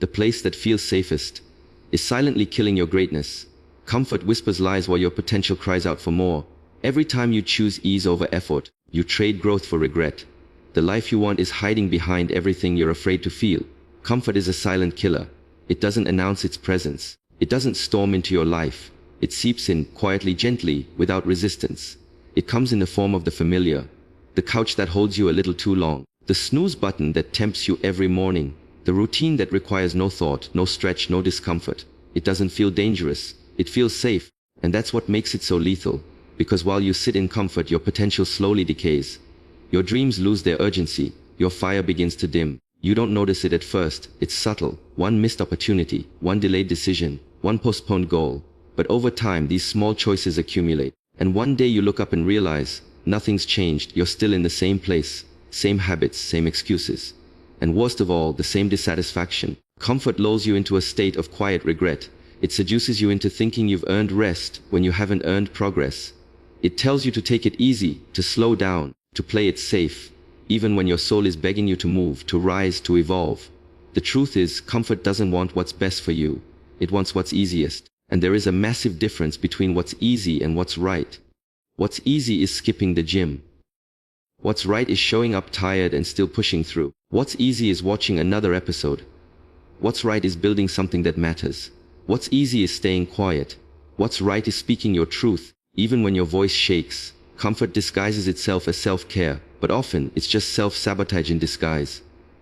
the place that feels safest, is silently killing your greatness. Comfort whispers lies while your potential cries out for more. Every time you choose ease over effort, you trade growth for regret. The life you want is hiding behind everything you're afraid to feel. Comfort is a silent killer. It doesn't announce its presence. It doesn't storm into your life. It seeps in, quietly, gently, without resistance. It comes in the form of the familiar. The couch that holds you a little too long. The snooze button that tempts you every morning. The routine that requires no thought, no stretch, no discomfort. It doesn't feel dangerous. It feels safe. And that's what makes it so lethal. Because while you sit in comfort, your potential slowly decays. Your dreams lose their urgency. Your fire begins to dim. You don't notice it at first. It's subtle. One missed opportunity, one delayed decision, one postponed goal. But over time, these small choices accumulate. And one day you look up and realize, nothing's changed. You're still in the same place, same habits, same excuses. And worst of all, the same dissatisfaction. Comfort lulls you into a state of quiet regret. It seduces you into thinking you've earned rest when you haven't earned progress. It tells you to take it easy, to slow down, to play it safe, even when your soul is begging you to move, to rise, to evolve. The truth is, comfort doesn't want what's best for you. It wants what's easiest. And there is a massive difference between what's easy and what's right. What's easy is skipping the gym. What's right is showing up tired and still pushing through. What's easy is watching another episode. What's right is building something that matters. What's easy is staying quiet. What's right is speaking your truth, even when your voice shakes. Comfort disguises itself as self-care, but often it's just self-sabotage in disguise.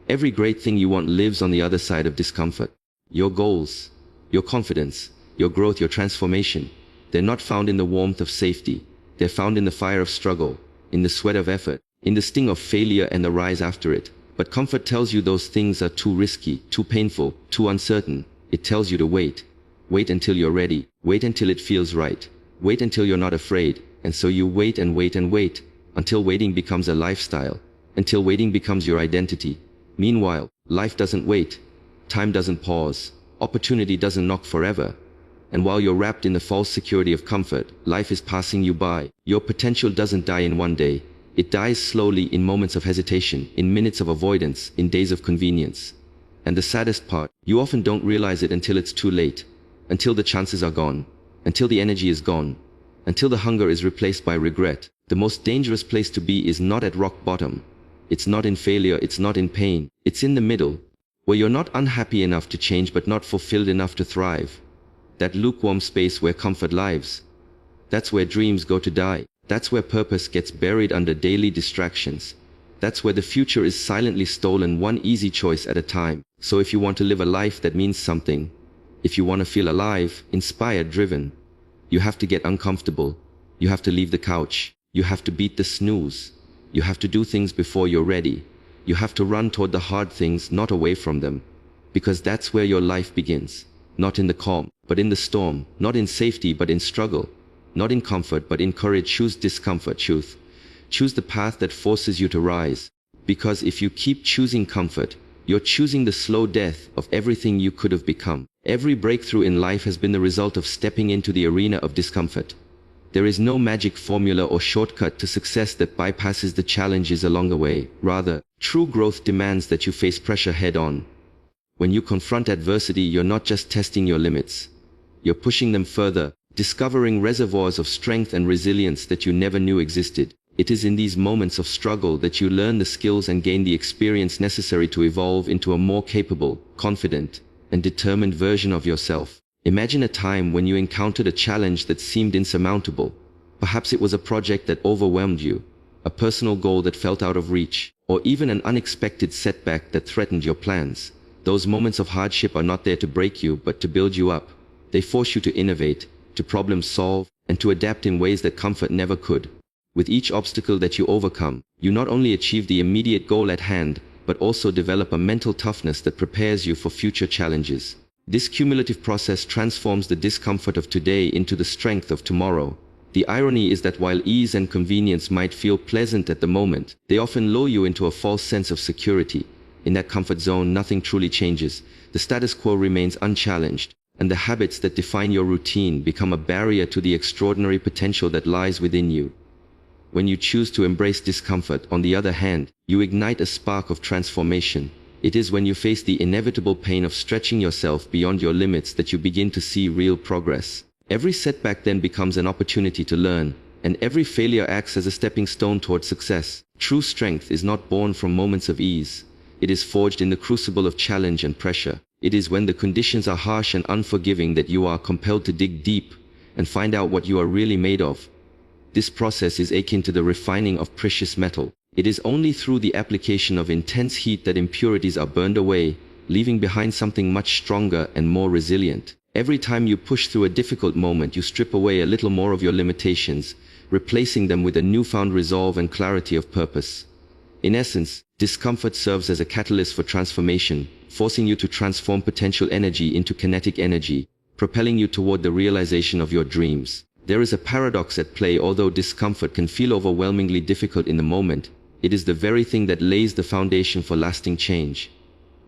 Every great thing you want lives on the other side of discomfort. Your goals, your confidence, your growth, your transformation, they're not found in the warmth of safety. They're found in the fire of struggle, in the sweat of effort, in the sting of failure and the rise after it. But comfort tells you those things are too risky, too painful, too uncertain. It tells you to wait. Wait until you're ready. Wait until it feels right. Wait until you're not afraid. And so you wait and wait and wait, until waiting becomes a lifestyle, until waiting becomes your identity. Meanwhile, life doesn't wait. Time doesn't pause. Opportunity doesn't knock forever. And while you're wrapped in the false security of comfort, life is passing you by. Your potential doesn't die in one day. It dies slowly in moments of hesitation, in minutes of avoidance, in days of convenience. And the saddest part, you often don't realize it until it's too late, until the chances are gone, until the energy is gone, until the hunger is replaced by regret. The most dangerous place to be is not at rock bottom. It's not in failure, it's not in pain. It's in the middle, where you're not unhappy enough to change but not fulfilled enough to thrive. That lukewarm space where comfort lives. That's where dreams go to die. That's where purpose gets buried under daily distractions. That's where the future is silently stolen, one easy choice at a time. So if you want to live a life that means something, if you want to feel alive, inspired, driven, you have to get uncomfortable. You have to leave the couch. You have to beat the snooze. You have to do things before you're ready. You have to run toward the hard things, not away from them. Because that's where your life begins. Not in the calm, but in the storm. Not in safety, but in struggle. Not in comfort, but in courage. Choose discomfort. Choose the path that forces you to rise. Because if you keep choosing comfort, you're choosing the slow death of everything you could have become. Every breakthrough in life has been the result of stepping into the arena of discomfort. There is no magic formula or shortcut to success that bypasses the challenges along the way. Rather, true growth demands that you face pressure head on. When you confront adversity, you're not just testing your limits. You're pushing them further, discovering reservoirs of strength and resilience that you never knew existed. It is in these moments of struggle that you learn the skills and gain the experience necessary to evolve into a more capable, confident, and determined version of yourself. Imagine a time when you encountered a challenge that seemed insurmountable. Perhaps it was a project that overwhelmed you, a personal goal that felt out of reach, or even an unexpected setback that threatened your plans. Those moments of hardship are not there to break you, but to build you up. They force you to innovate, to problem solve, and to adapt in ways that comfort never could. With each obstacle that you overcome, you not only achieve the immediate goal at hand, but also develop a mental toughness that prepares you for future challenges. This cumulative process transforms the discomfort of today into the strength of tomorrow. The irony is that while ease and convenience might feel pleasant at the moment, they often lure you into a false sense of security. In that comfort zone, nothing truly changes. The status quo remains unchallenged, and the habits that define your routine become a barrier to the extraordinary potential that lies within you. When you choose to embrace discomfort, on the other hand, you ignite a spark of transformation. It is when you face the inevitable pain of stretching yourself beyond your limits that you begin to see real progress. Every setback then becomes an opportunity to learn, and every failure acts as a stepping stone towards success. True strength is not born from moments of ease. It is forged in the crucible of challenge and pressure. It is when the conditions are harsh and unforgiving that you are compelled to dig deep and find out what you are really made of. This process is akin to the refining of precious metal. It is only through the application of intense heat that impurities are burned away, leaving behind something much stronger and more resilient. Every time you push through a difficult moment, you strip away a little more of your limitations, replacing them with a newfound resolve and clarity of purpose. In essence, discomfort serves as a catalyst for transformation, forcing you to transform potential energy into kinetic energy, propelling you toward the realization of your dreams. There is a paradox at play. Although discomfort can feel overwhelmingly difficult in the moment, it is the very thing that lays the foundation for lasting change.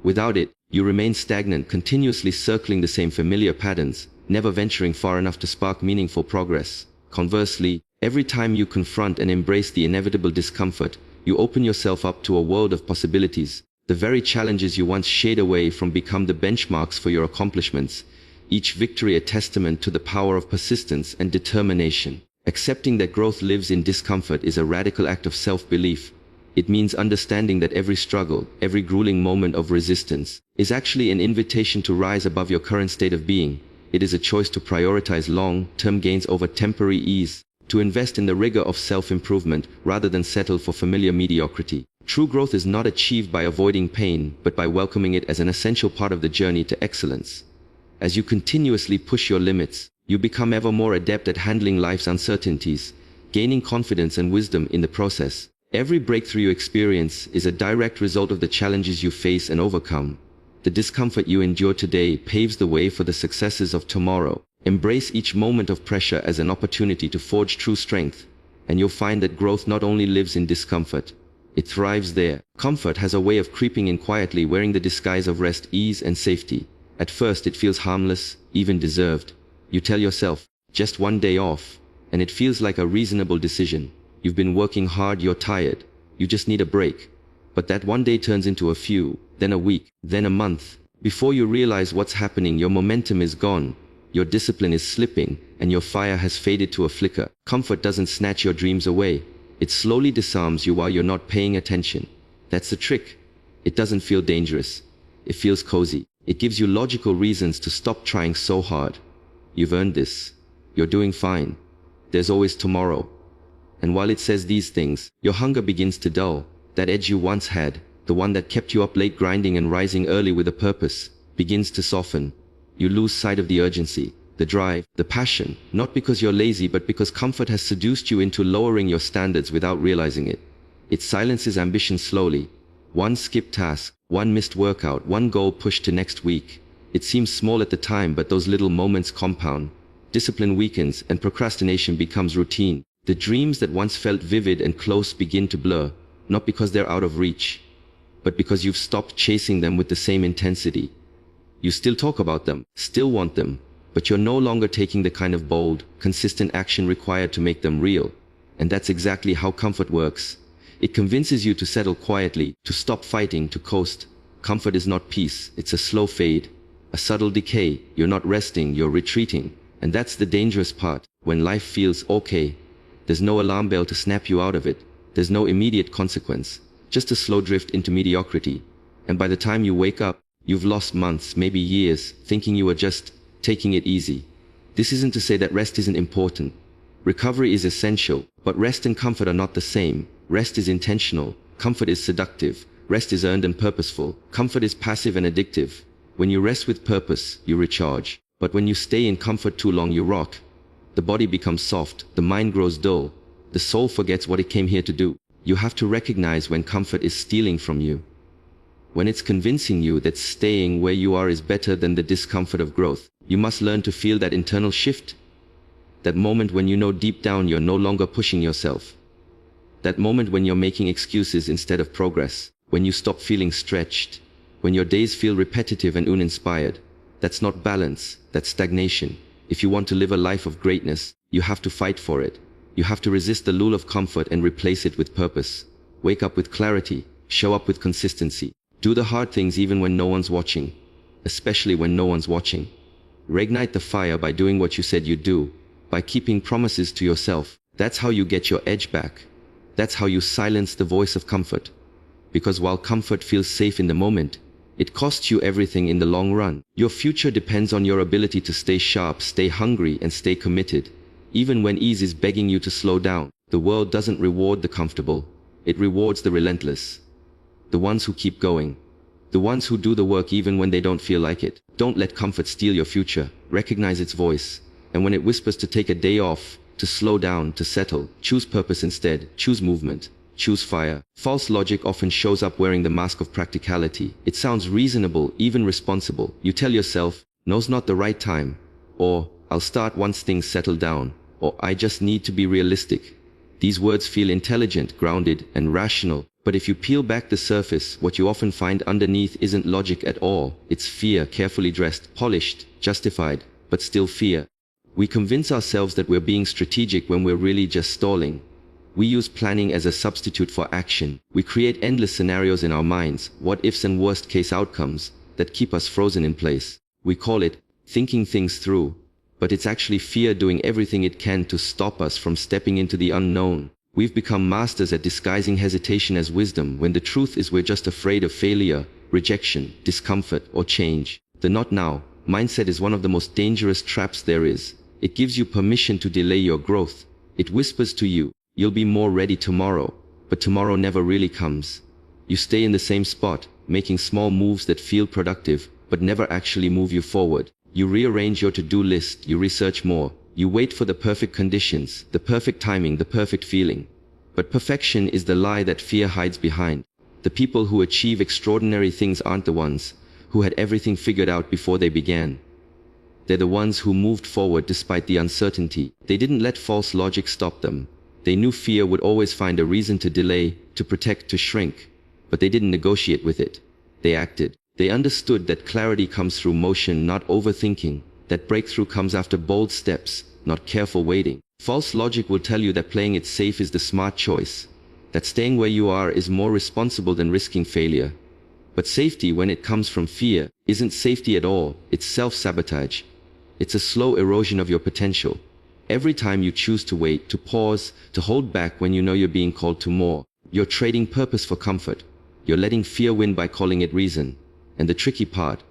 Without it, you remain stagnant, continuously circling the same familiar patterns, never venturing far enough to spark meaningful progress. Conversely, every time you confront and embrace the inevitable discomfort, you open yourself up to a world of possibilities. The very challenges you once shied away from become the benchmarks for your accomplishments, each victory a testament to the power of persistence and determination. Accepting that growth lives in discomfort is a radical act of self-belief. It means understanding that every struggle, every grueling moment of resistance, is actually an invitation to rise above your current state of being. It is a choice to prioritize long-term gains over temporary ease, to invest in the rigor of self-improvement rather than settle for familiar mediocrity. True growth is not achieved by avoiding pain, but by welcoming it as an essential part of the journey to excellence. As you continuously push your limits, you become ever more adept at handling life's uncertainties, gaining confidence and wisdom in the process. Every breakthrough you experience is a direct result of the challenges you face and overcome. The discomfort you endure today paves the way for the successes of tomorrow. Embrace each moment of pressure as an opportunity to forge true strength, and you'll find that growth not only lives in discomfort, it thrives there. Comfort has a way of creeping in quietly, wearing the disguise of rest, ease, and safety. At first it feels harmless, even deserved. You tell yourself, just one day off, and it feels like a reasonable decision. You've been working hard, you're tired, you just need a break. But that one day turns into a few, then a week, then a month. Before you realize what's happening, your momentum is gone, your discipline is slipping, and your fire has faded to a flicker. Comfort doesn't snatch your dreams away. It slowly disarms you while you're not paying attention. That's the trick. It doesn't feel dangerous. It feels cozy. It gives you logical reasons to stop trying so hard. You've earned this. You're doing fine. There's always tomorrow. And while it says these things, your hunger begins to dull. That edge you once had, the one that kept you up late grinding and rising early with a purpose, begins to soften. You lose sight of the urgency, the drive, the passion, not because you're lazy but because comfort has seduced you into lowering your standards without realizing it. It silences ambition slowly. One skipped task, one missed workout, one goal pushed to next week. It seems small at the time, but those little moments compound. Discipline weakens and procrastination becomes routine. The dreams that once felt vivid and close begin to blur, not because they're out of reach, but because you've stopped chasing them with the same intensity. You still talk about them, still want them, but you're no longer taking the kind of bold, consistent action required to make them real. And that's exactly how comfort works. It convinces you to settle quietly, to stop fighting, to coast. Comfort is not peace, it's a slow fade, a subtle decay. You're not resting, you're retreating. And that's the dangerous part. When life feels okay, there's no alarm bell to snap you out of it. There's no immediate consequence, just a slow drift into mediocrity. And by the time you wake up, you've lost months, maybe years, thinking you were just taking it easy. This isn't to say that rest isn't important. Recovery is essential, but rest and comfort are not the same. Rest is intentional, comfort is seductive. Rest is earned and purposeful. Comfort is passive and addictive. When you rest with purpose, you recharge. But when you stay in comfort too long, you rot. The body becomes soft, the mind grows dull, the soul forgets what it came here to do. You have to recognize when comfort is stealing from you, when it's convincing you that staying where you are is better than the discomfort of growth. You must learn to feel that internal shift, that moment when you know deep down you're no longer pushing yourself, that moment when you're making excuses instead of progress, when you stop feeling stretched, when your days feel repetitive and uninspired. That's not balance, that's stagnation. If you want to live a life of greatness, you have to fight for it. You have to resist the lure of comfort and replace it with purpose. Wake up with clarity, show up with consistency. Do the hard things even when no one's watching, especially when no one's watching. Reignite the fire by doing what you said you'd do, by keeping promises to yourself. That's how you get your edge back. That's how you silence the voice of comfort. Because while comfort feels safe in the moment, it costs you everything in the long run. Your future depends on your ability to stay sharp, stay hungry, and stay committed. Even when ease is begging you to slow down, the world doesn't reward the comfortable. It rewards the relentless. The ones who keep going. The ones who do the work even when they don't feel like it. Don't let comfort steal your future. Recognize its voice. And when it whispers to take a day off, to slow down, to settle, choose purpose instead. Choose movement. Choose fire. False logic often shows up wearing the mask of practicality. It sounds reasonable, even responsible. You tell yourself, no's not the right time. Or, I'll start once things settle down. Or, I just need to be realistic. These words feel intelligent, grounded, and rational. But if you peel back the surface, what you often find underneath isn't logic at all. It's fear, carefully dressed, polished, justified, but still fear. We convince ourselves that we're being strategic when we're really just stalling. We use planning as a substitute for action. We create endless scenarios in our minds, what-ifs and worst-case outcomes, that keep us frozen in place. We call it thinking things through, but it's actually fear doing everything it can to stop us from stepping into the unknown. We've become masters at disguising hesitation as wisdom, when the truth is we're just afraid of failure, rejection, discomfort, or change. The not now mindset is one of the most dangerous traps there is. It gives you permission to delay your growth. It whispers to you, you'll be more ready tomorrow, but tomorrow never really comes. You stay in the same spot, making small moves that feel productive, but never actually move you forward. You rearrange your to-do list, you research more, you wait for the perfect conditions, the perfect timing, the perfect feeling. But perfection is the lie that fear hides behind. The people who achieve extraordinary things aren't the ones who had everything figured out before they began. They're the ones who moved forward despite the uncertainty. They didn't let false logic stop them. They knew fear would always find a reason to delay, to protect, to shrink. But they didn't negotiate with it. They acted. They understood that clarity comes through motion, not overthinking. That breakthrough comes after bold steps, not careful waiting. False logic will tell you that playing it safe is the smart choice. That staying where you are is more responsible than risking failure. But safety, when it comes from fear, isn't safety at all. It's self-sabotage. It's a slow erosion of your potential. Every time you choose to wait, to pause, to hold back when you know you're being called to more, you're trading purpose for comfort. You're letting fear win by calling it reason. And the tricky part,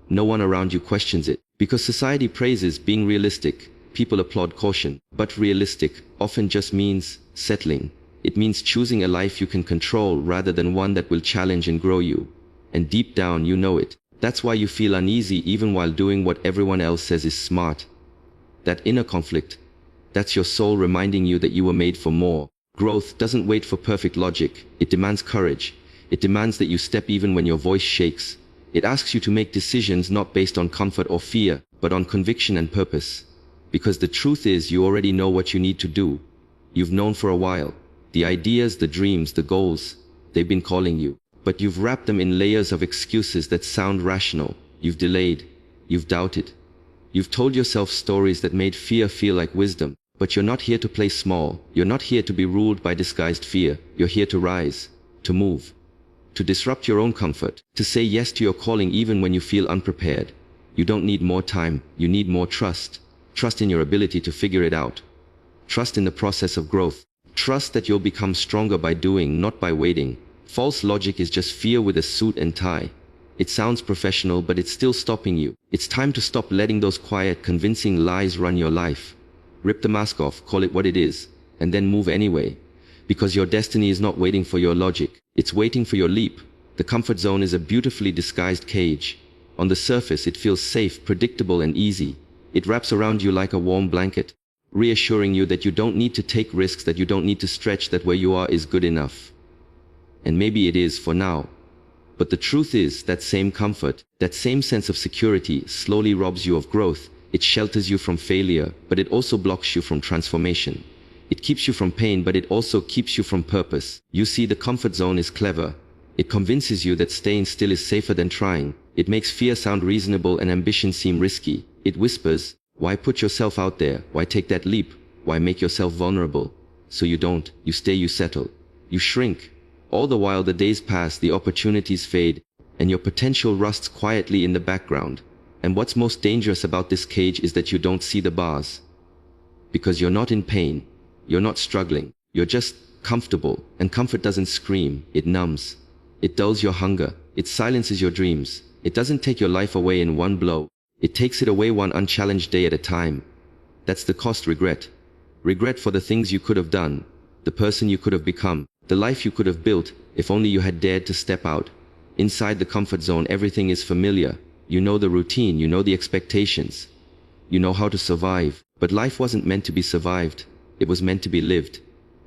no one around you questions it. Because society praises being realistic, people applaud caution. But realistic often just means settling. It means choosing a life you can control rather than one that will challenge and grow you. And deep down you know it. That's why you feel uneasy even while doing what everyone else says is smart. That inner conflict, that's your soul reminding you that you were made for more. Growth doesn't wait for perfect logic. It demands courage. It demands that you step even when your voice shakes. It asks you to make decisions not based on comfort or fear, but on conviction and purpose. Because the truth is, you already know what you need to do. You've known for a while. The ideas, the dreams, the goals, they've been calling you. But you've wrapped them in layers of excuses that sound rational. You've delayed. You've doubted. You've told yourself stories that made fear feel like wisdom. But you're not here to play small. You're not here to be ruled by disguised fear. You're here to rise, to move, to disrupt your own comfort, to say yes to your calling even when you feel unprepared. You don't need more time. You need more trust. Trust in your ability to figure it out. Trust in the process of growth. Trust that you'll become stronger by doing, not by waiting. False logic is just fear with a suit and tie. It sounds professional, but it's still stopping you. It's time to stop letting those quiet, convincing lies run your life. Rip the mask off, call it what it is, and then move anyway. Because your destiny is not waiting for your logic. It's waiting for your leap. The comfort zone is a beautifully disguised cage. On the surface, it feels safe, predictable, and easy. It wraps around you like a warm blanket, reassuring you that you don't need to take risks, that you don't need to stretch, that where you are is good enough. And maybe it is for now. But the truth is, that same comfort, that same sense of security slowly robs you of growth. It shelters you from failure, but it also blocks you from transformation. It keeps you from pain, but it also keeps you from purpose. You see, the comfort zone is clever. It convinces you that staying still is safer than trying. It makes fear sound reasonable and ambition seem risky. It whispers, why put yourself out there? Why take that leap? Why make yourself vulnerable? So you don't. You stay, you settle. You shrink. All the while the days pass, the opportunities fade, and your potential rusts quietly in the background. And what's most dangerous about this cage is that you don't see the bars. Because you're not in pain, you're not struggling, you're just comfortable, and comfort doesn't scream, it numbs. It dulls your hunger, it silences your dreams, it doesn't take your life away in one blow, it takes it away one unchallenged day at a time. That's the cost: regret. Regret for the things you could have done, the person you could have become, the life you could have built, if only you had dared to step out. Inside the comfort zone, everything is familiar. You know the routine, you know the expectations. You know how to survive. But life wasn't meant to be survived. It was meant to be lived.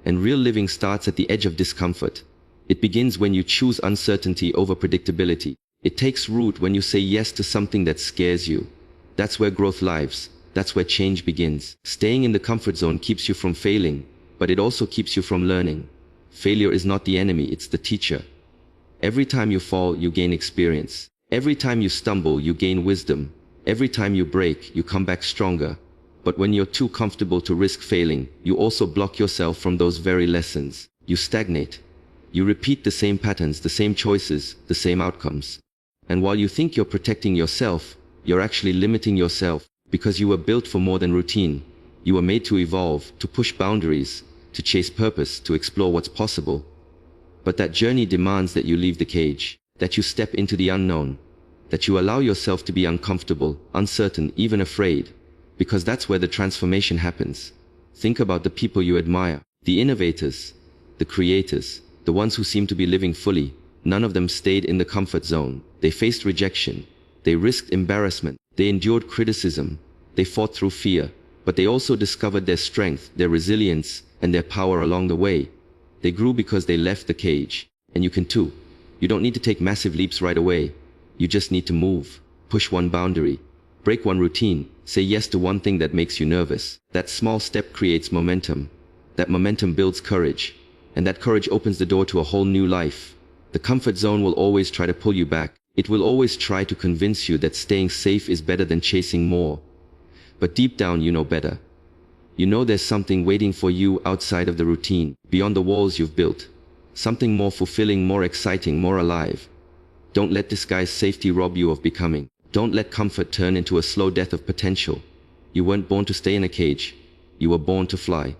And real living starts at the edge of discomfort. It begins when you choose uncertainty over predictability. It takes root when you say yes to something that scares you. That's where growth lives. That's where change begins. Staying in the comfort zone keeps you from failing, but it also keeps you from learning. Failure is not the enemy, it's the teacher. Every time you fall, you gain experience. Every time you stumble, you gain wisdom. Every time you break, you come back stronger. But when you're too comfortable to risk failing, you also block yourself from those very lessons. You stagnate. You repeat the same patterns, the same choices, the same outcomes. And while you think you're protecting yourself, you're actually limiting yourself, because you were built for more than routine. You were made to evolve, to push boundaries, to chase purpose, to explore what's possible. But that journey demands that you leave the cage, that you step into the unknown, that you allow yourself to be uncomfortable, uncertain, even afraid, because that's where the transformation happens. Think about the people you admire, the innovators, the creators, the ones who seem to be living fully. None of them stayed in the comfort zone. They faced rejection. They risked embarrassment. They endured criticism. They fought through fear. But they also discovered their strength, their resilience, and their power along the way. They grew because they left the cage. And you can too. You don't need to take massive leaps right away. You just need to move, push one boundary, break one routine, say yes to one thing that makes you nervous. That small step creates momentum. That momentum builds courage. And that courage opens the door to a whole new life. The comfort zone will always try to pull you back. It will always try to convince you that staying safe is better than chasing more. But deep down you know better. You know there's something waiting for you outside of the routine, beyond the walls you've built. Something more fulfilling, more exciting, more alive. Don't let disguised safety rob you of becoming. Don't let comfort turn into a slow death of potential. You weren't born to stay in a cage. You were born to fly.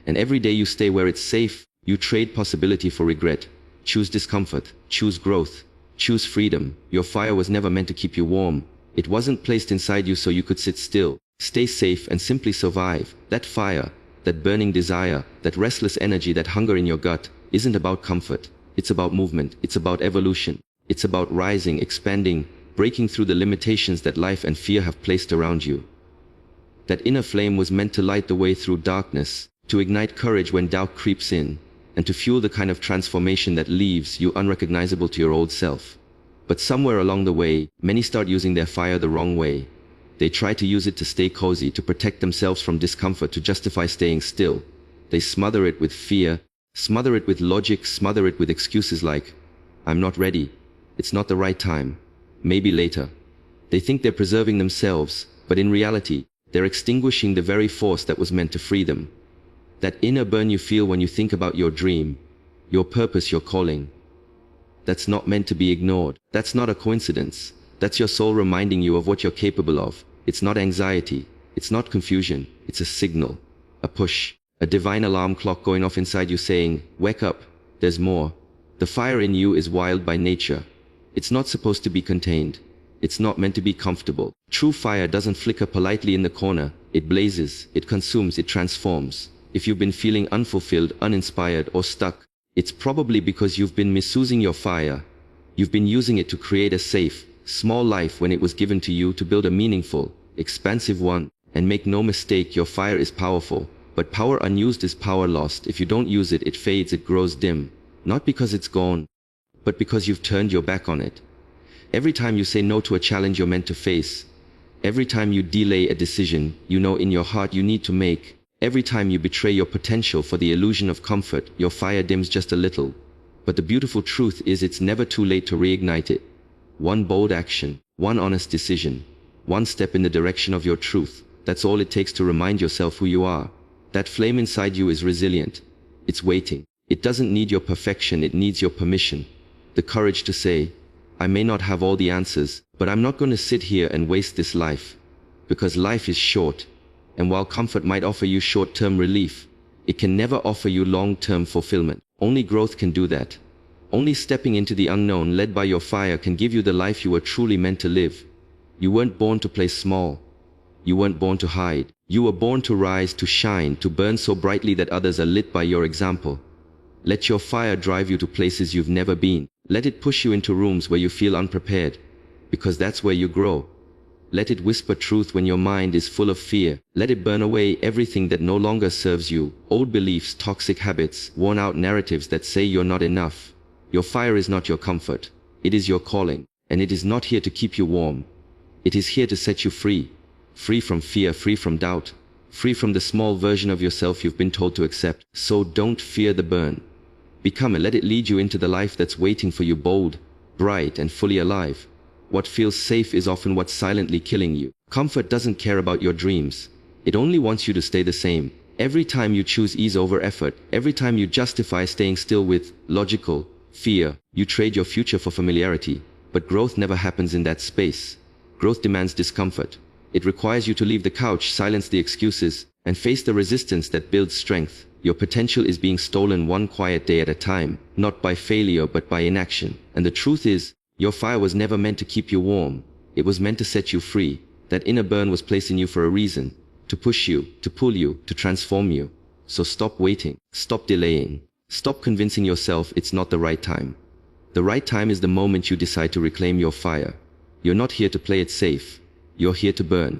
And every day you stay where it's safe, you trade possibility for regret. Choose discomfort. Choose growth. Choose freedom. Your fire was never meant to keep you warm. It wasn't placed inside you so you could sit still. Stay safe and simply survive. That fire, that burning desire, that restless energy, that hunger in your gut isn't about comfort. It's about movement. It's about evolution. It's about rising, expanding, breaking through the limitations that life and fear have placed around you. That inner flame was meant to light the way through darkness, to ignite courage when doubt creeps in, and to fuel the kind of transformation that leaves you unrecognizable to your old self. But somewhere along the way, many start using their fire the wrong way. They try to use it to stay cozy, to protect themselves from discomfort, to justify staying still. They smother it with fear, smother it with logic, smother it with excuses like, "I'm not ready. It's not the right time. Maybe later." They think they're preserving themselves, but in reality, they're extinguishing the very force that was meant to free them. That inner burn you feel when you think about your dream, your purpose, your calling. That's not meant to be ignored. That's not a coincidence. That's your soul reminding you of what you're capable of. It's not anxiety. It's not confusion. It's a signal, a push, a divine alarm clock going off inside you saying, "Wake up, there's more." The fire in you is wild by nature. It's not supposed to be contained. It's not meant to be comfortable. True fire doesn't flicker politely in the corner. It blazes, it consumes, it transforms. If you've been feeling unfulfilled, uninspired, or stuck, it's probably because you've been misusing your fire. You've been using it to create a safe, small life when it was given to you to build a meaningful, expansive one. And make no mistake, your fire is powerful. But power unused is power lost. If you don't use it, it fades, it grows dim. Not because it's gone, but because you've turned your back on it. Every time you say no to a challenge you're meant to face, every time you delay a decision you know in your heart you need to make, every time you betray your potential for the illusion of comfort, your fire dims just a little. But the beautiful truth is it's never too late to reignite it. One bold action, one honest decision, one step in the direction of your truth. That's all it takes to remind yourself who you are. That flame inside you is resilient. It's waiting. It doesn't need your perfection, it needs your permission. The courage to say, I may not have all the answers, but I'm not going to sit here and waste this life. Because life is short. And while comfort might offer you short-term relief, it can never offer you long-term fulfillment. Only growth can do that. Only stepping into the unknown led by your fire can give you the life you were truly meant to live. You weren't born to play small. You weren't born to hide. You were born to rise, to shine, to burn so brightly that others are lit by your example. Let your fire drive you to places you've never been. Let it push you into rooms where you feel unprepared, because that's where you grow. Let it whisper truth when your mind is full of fear. Let it burn away everything that no longer serves you, old beliefs, toxic habits, worn-out narratives that say you're not enough. Your fire is not your comfort. It is your calling, and it is not here to keep you warm. It is here to set you free. Free from fear, free from doubt, free from the small version of yourself you've been told to accept. So don't fear the burn. Become and let it lead you into the life that's waiting for you, bold, bright, and fully alive. What feels safe is often what's silently killing you. Comfort doesn't care about your dreams. It only wants you to stay the same. Every time you choose ease over effort, every time you justify staying still with logical fear, you trade your future for familiarity. But growth never happens in that space. Growth demands discomfort. It requires you to leave the couch, silence the excuses, and face the resistance that builds strength. Your potential is being stolen one quiet day at a time, not by failure but by inaction. And the truth is, your fire was never meant to keep you warm. It was meant to set you free. That inner burn was placed in you for a reason. To push you, to pull you, to transform you. So stop waiting. Stop delaying. Stop convincing yourself it's not the right time. The right time is the moment you decide to reclaim your fire. You're not here to play it safe. You're here to burn.